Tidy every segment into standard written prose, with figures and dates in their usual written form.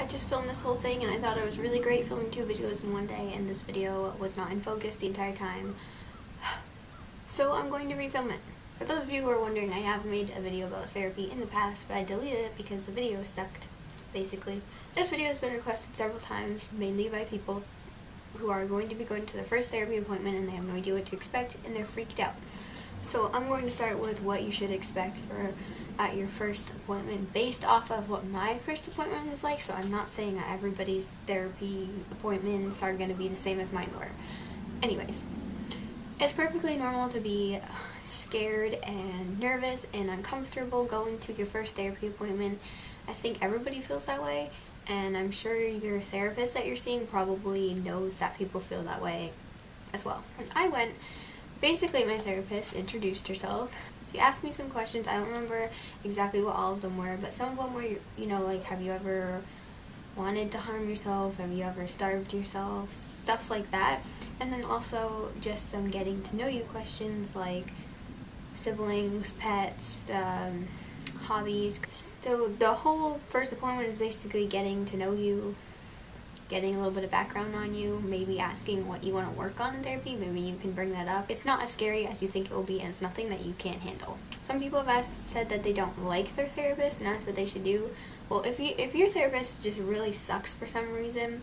just filmed this whole thing and I thought it was really great filming 2 videos in one day, and this video was not in focus the entire time. So I'm going to refilm it. For those of you who are wondering, I have made a video about therapy in the past, but I deleted it because the video sucked, basically. This video has been requested several times, mainly by people who are going to be going to their first therapy appointment and they have no idea what to expect and they're freaked out. So I'm going to start with what you should expect at your first appointment based off of what my first appointment was like. So I'm not saying that everybody's therapy appointments are going to be the same as mine were. Anyways, it's perfectly normal to be scared and nervous and uncomfortable going to your first therapy appointment. I think everybody feels that way, and I'm sure your therapist that you're seeing probably knows that people feel that way as well. When I went, basically my therapist introduced herself. She asked me some questions. I don't remember exactly what all of them were, but some of them were, you know, like, have you ever wanted to harm yourself? Have you ever starved yourself? Stuff like that. And then also just some getting to know you questions like siblings, pets, hobbies. So the whole first appointment is basically getting to know you, getting a little bit of background on you, maybe asking what you want to work on in therapy. Maybe you can bring that up. It's not as scary as you think it will be, and it's nothing that you can't handle. Some people have said that they don't like their therapist and that's what they should do. Well, if your therapist just really sucks for some reason,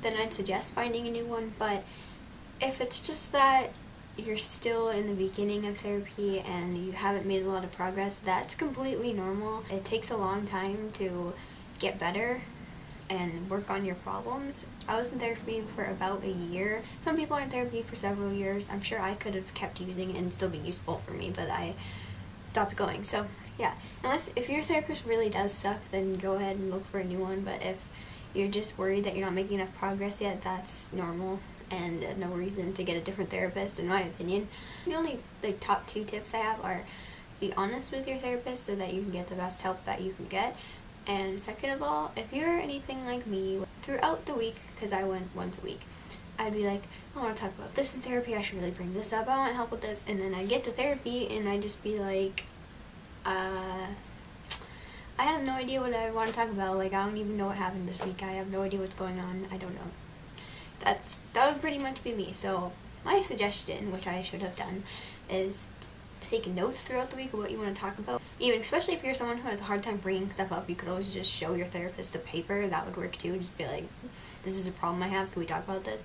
then I'd suggest finding a new one. But if it's just that you're still in the beginning of therapy and you haven't made a lot of progress, that's completely normal. It takes a long time to get better and work on your problems. I was in therapy for about a year. Some people are in therapy for several years. I'm sure I could have kept using it and still be useful for me, but I stopped going. So yeah, if your therapist really does suck, then go ahead and look for a new one. But if you're just worried that you're not making enough progress yet, that's normal and no reason to get a different therapist, in my opinion. The only top 2 tips I have are be honest with your therapist so that you can get the best help that you can get. And second of all, if you're anything like me, throughout the week, because I went once a week, I'd be like, I want to talk about this in therapy, I should really bring this up, I want help with this, and then I'd get to therapy and I'd just be like, I have no idea what I want to talk about. Like, I don't even know what happened this week. I have no idea what's going on. I don't know. That would pretty much be me. So my suggestion, which I should have done, is take notes throughout the week of what you want to talk about. Even especially if you're someone who has a hard time bringing stuff up, you could always just show your therapist the paper. That would work too. Just be like, this is a problem I have. Can we talk about this?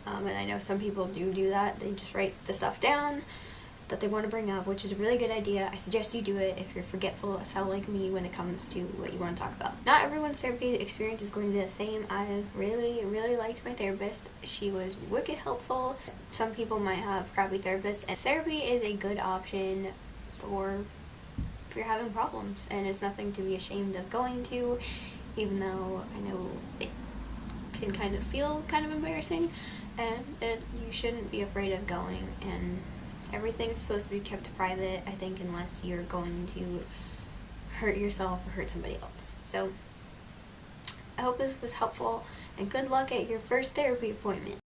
And I know some people do that. They just write the stuff down that they want to bring up, which is a really good idea. I suggest you do it if you're forgetful as hell like me when it comes to what you want to talk about. Not everyone's therapy experience is going to be the same. I really liked my therapist. She was wicked helpful. Some people might have crappy therapists, and therapy is a good option for if you're having problems, and it's nothing to be ashamed of going to, even though I know it can kind of feel kind of embarrassing, and you shouldn't be afraid of going. And everything's supposed to be kept private, I think, unless you're going to hurt yourself or hurt somebody else. So I hope this was helpful, and good luck at your first therapy appointment.